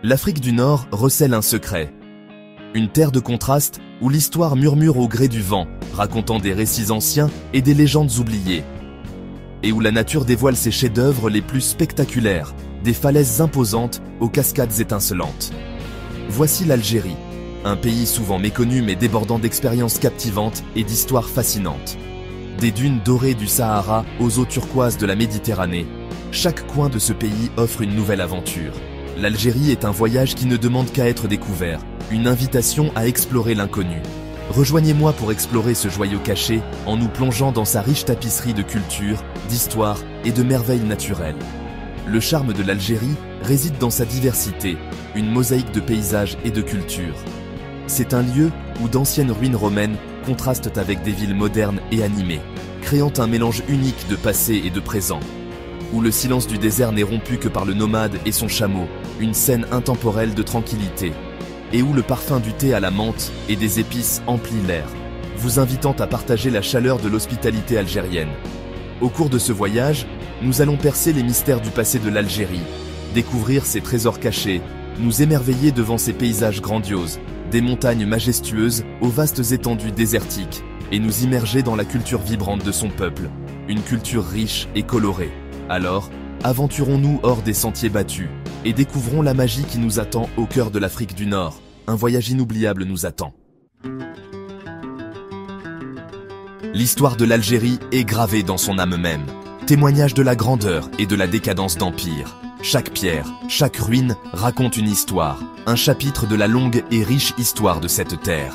L'Afrique du Nord recèle un secret. Une terre de contraste où l'histoire murmure au gré du vent, racontant des récits anciens et des légendes oubliées. Et où la nature dévoile ses chefs-d'œuvre les plus spectaculaires, des falaises imposantes aux cascades étincelantes. Voici l'Algérie, un pays souvent méconnu mais débordant d'expériences captivantes et d'histoires fascinantes. Des dunes dorées du Sahara aux eaux turquoises de la Méditerranée, chaque coin de ce pays offre une nouvelle aventure. L'Algérie est un voyage qui ne demande qu'à être découvert, une invitation à explorer l'inconnu. Rejoignez-moi pour explorer ce joyau caché en nous plongeant dans sa riche tapisserie de culture, d'histoire et de merveilles naturelles. Le charme de l'Algérie réside dans sa diversité, une mosaïque de paysages et de cultures. C'est un lieu où d'anciennes ruines romaines contrastent avec des villes modernes et animées, créant un mélange unique de passé et de présent. Où le silence du désert n'est rompu que par le nomade et son chameau, une scène intemporelle de tranquillité. Et où le parfum du thé à la menthe et des épices emplit l'air, vous invitant à partager la chaleur de l'hospitalité algérienne. Au cours de ce voyage, nous allons percer les mystères du passé de l'Algérie, découvrir ses trésors cachés, nous émerveiller devant ses paysages grandioses, des montagnes majestueuses aux vastes étendues désertiques, et nous immerger dans la culture vibrante de son peuple, une culture riche et colorée. Alors, aventurons-nous hors des sentiers battus et découvrons la magie qui nous attend au cœur de l'Afrique du Nord. Un voyage inoubliable nous attend. L'histoire de l'Algérie est gravée dans son âme même, témoignage de la grandeur et de la décadence d'empire. Chaque pierre, chaque ruine raconte une histoire, un chapitre de la longue et riche histoire de cette terre.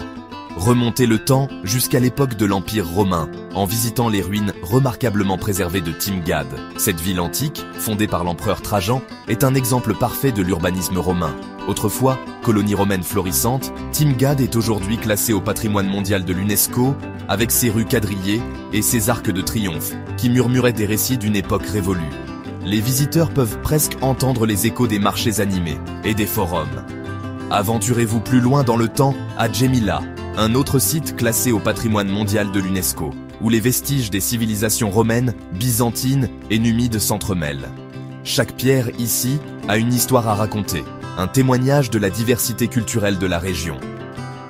Remontez le temps jusqu'à l'époque de l'Empire romain, en visitant les ruines remarquablement préservées de Timgad. Cette ville antique, fondée par l'empereur Trajan, est un exemple parfait de l'urbanisme romain. Autrefois, colonie romaine florissante, Timgad est aujourd'hui classée au patrimoine mondial de l'UNESCO, avec ses rues quadrillées et ses arcs de triomphe, qui murmuraient des récits d'une époque révolue. Les visiteurs peuvent presque entendre les échos des marchés animés et des forums. Aventurez-vous plus loin dans le temps à Djémila, un autre site classé au patrimoine mondial de l'UNESCO, où les vestiges des civilisations romaines, byzantines et numides s'entremêlent. Chaque pierre ici a une histoire à raconter, un témoignage de la diversité culturelle de la région.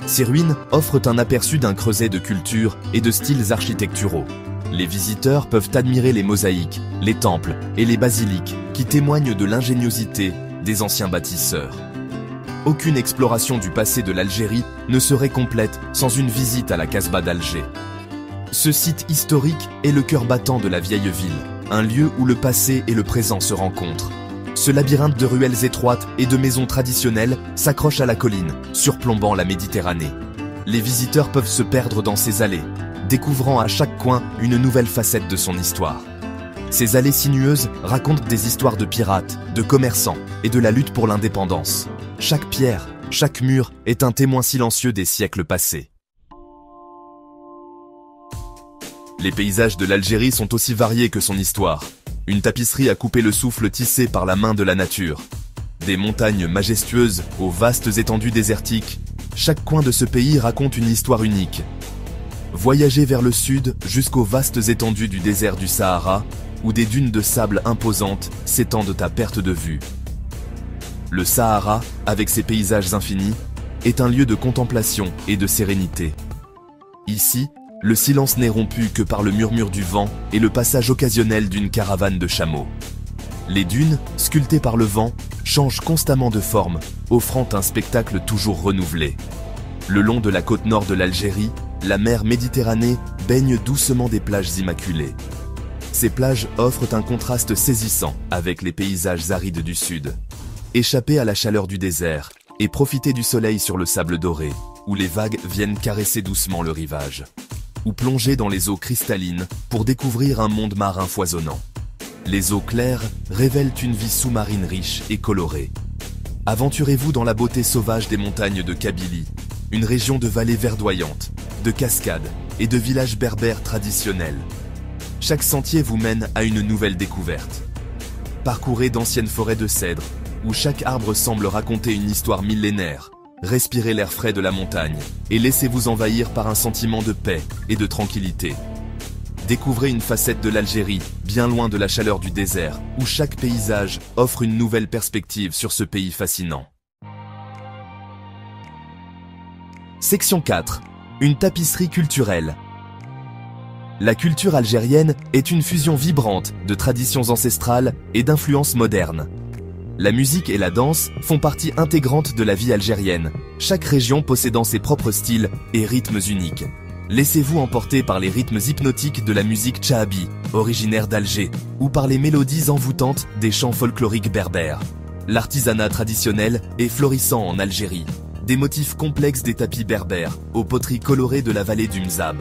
Ces ruines offrent un aperçu d'un creuset de cultures et de styles architecturaux. Les visiteurs peuvent admirer les mosaïques, les temples et les basiliques qui témoignent de l'ingéniosité des anciens bâtisseurs. Aucune exploration du passé de l'Algérie ne serait complète sans une visite à la Casbah d'Alger. Ce site historique est le cœur battant de la vieille ville, un lieu où le passé et le présent se rencontrent. Ce labyrinthe de ruelles étroites et de maisons traditionnelles s'accroche à la colline, surplombant la Méditerranée. Les visiteurs peuvent se perdre dans ces allées, découvrant à chaque coin une nouvelle facette de son histoire. Ces allées sinueuses racontent des histoires de pirates, de commerçants et de la lutte pour l'indépendance. Chaque pierre, chaque mur est un témoin silencieux des siècles passés. Les paysages de l'Algérie sont aussi variés que son histoire. Une tapisserie à couper le souffle tissée par la main de la nature. Des montagnes majestueuses aux vastes étendues désertiques, chaque coin de ce pays raconte une histoire unique. Voyagez vers le sud jusqu'aux vastes étendues du désert du Sahara, où des dunes de sable imposantes s'étendent à perte de vue. Le Sahara, avec ses paysages infinis, est un lieu de contemplation et de sérénité. Ici, le silence n'est rompu que par le murmure du vent et le passage occasionnel d'une caravane de chameaux. Les dunes, sculptées par le vent, changent constamment de forme, offrant un spectacle toujours renouvelé. Le long de la côte nord de l'Algérie, la mer Méditerranée baigne doucement des plages immaculées. Ces plages offrent un contraste saisissant avec les paysages arides du sud. Échappez à la chaleur du désert et profitez du soleil sur le sable doré, où les vagues viennent caresser doucement le rivage. Ou plongez dans les eaux cristallines pour découvrir un monde marin foisonnant. Les eaux claires révèlent une vie sous-marine riche et colorée. Aventurez-vous dans la beauté sauvage des montagnes de Kabylie, une région de vallées verdoyantes, de cascades et de villages berbères traditionnels. Chaque sentier vous mène à une nouvelle découverte. Parcourez d'anciennes forêts de cèdres, où chaque arbre semble raconter une histoire millénaire. Respirez l'air frais de la montagne et laissez-vous envahir par un sentiment de paix et de tranquillité. Découvrez une facette de l'Algérie, bien loin de la chaleur du désert, où chaque paysage offre une nouvelle perspective sur ce pays fascinant. Section 4. Une tapisserie culturelle. La culture algérienne est une fusion vibrante de traditions ancestrales et d'influences modernes. La musique et la danse font partie intégrante de la vie algérienne, chaque région possédant ses propres styles et rythmes uniques. Laissez-vous emporter par les rythmes hypnotiques de la musique tchahabi, originaire d'Alger, ou par les mélodies envoûtantes des chants folkloriques berbères. L'artisanat traditionnel est florissant en Algérie. Des motifs complexes des tapis berbères aux poteries colorées de la vallée du Mzab.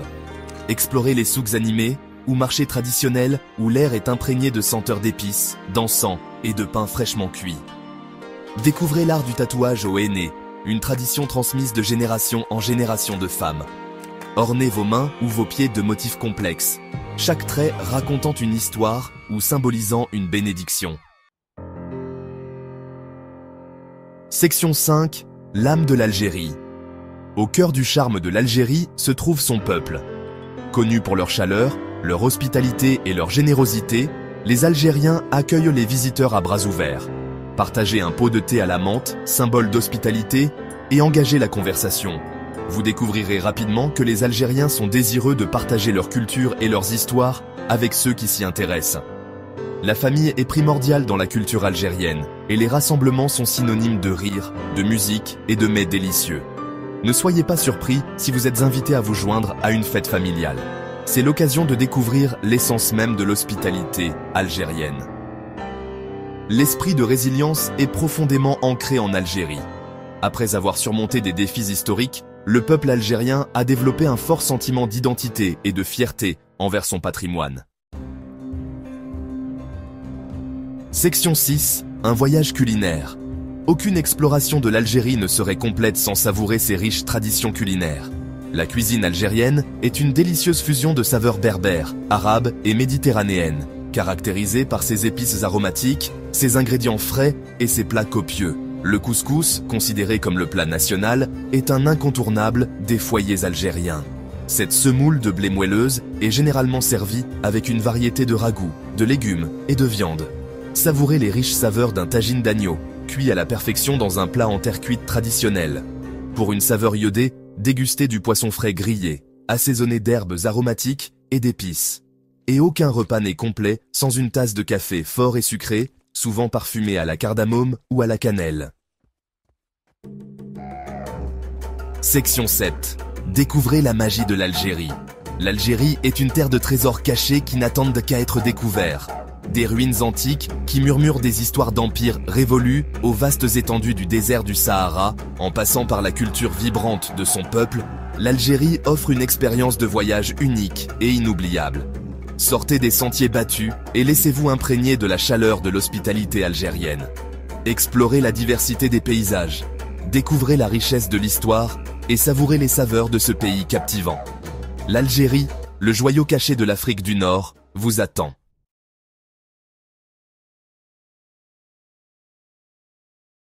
Explorez les souks animés ou marchés traditionnels où l'air est imprégné de senteurs d'épices, d'encens et de pain fraîchement cuit. Découvrez l'art du tatouage au henné, une tradition transmise de génération en génération de femmes. Ornez vos mains ou vos pieds de motifs complexes, chaque trait racontant une histoire ou symbolisant une bénédiction. Section 5. L'âme de l'Algérie. Au cœur du charme de l'Algérie se trouve son peuple. Connus pour leur chaleur, leur hospitalité et leur générosité, les Algériens accueillent les visiteurs à bras ouverts. Partagez un pot de thé à la menthe, symbole d'hospitalité, et engagez la conversation. Vous découvrirez rapidement que les Algériens sont désireux de partager leur culture et leurs histoires avec ceux qui s'y intéressent. La famille est primordiale dans la culture algérienne, et les rassemblements sont synonymes de rire, de musique et de mets délicieux. Ne soyez pas surpris si vous êtes invité à vous joindre à une fête familiale. C'est l'occasion de découvrir l'essence même de l'hospitalité algérienne. L'esprit de résilience est profondément ancré en Algérie. Après avoir surmonté des défis historiques, le peuple algérien a développé un fort sentiment d'identité et de fierté envers son patrimoine. Section 6. Un voyage culinaire. Aucune exploration de l'Algérie ne serait complète sans savourer ses riches traditions culinaires. La cuisine algérienne est une délicieuse fusion de saveurs berbères, arabes et méditerranéennes, caractérisée par ses épices aromatiques, ses ingrédients frais et ses plats copieux. Le couscous, considéré comme le plat national, est un incontournable des foyers algériens. Cette semoule de blé moelleuse est généralement servie avec une variété de ragoûts, de légumes et de viande. Savourez les riches saveurs d'un tagine d'agneau, cuit à la perfection dans un plat en terre cuite traditionnel. Pour une saveur iodée, dégustez du poisson frais grillé, assaisonné d'herbes aromatiques et d'épices. Et aucun repas n'est complet sans une tasse de café fort et sucré, souvent parfumé à la cardamome ou à la cannelle. Section 7. Découvrez la magie de l'Algérie. L'Algérie est une terre de trésors cachés qui n'attendent qu'à être découverts. Des ruines antiques qui murmurent des histoires d'empires révolus aux vastes étendues du désert du Sahara, en passant par la culture vibrante de son peuple, l'Algérie offre une expérience de voyage unique et inoubliable. Sortez des sentiers battus et laissez-vous imprégner de la chaleur de l'hospitalité algérienne. Explorez la diversité des paysages, découvrez la richesse de l'histoire et savourez les saveurs de ce pays captivant. L'Algérie, le joyau caché de l'Afrique du Nord, vous attend.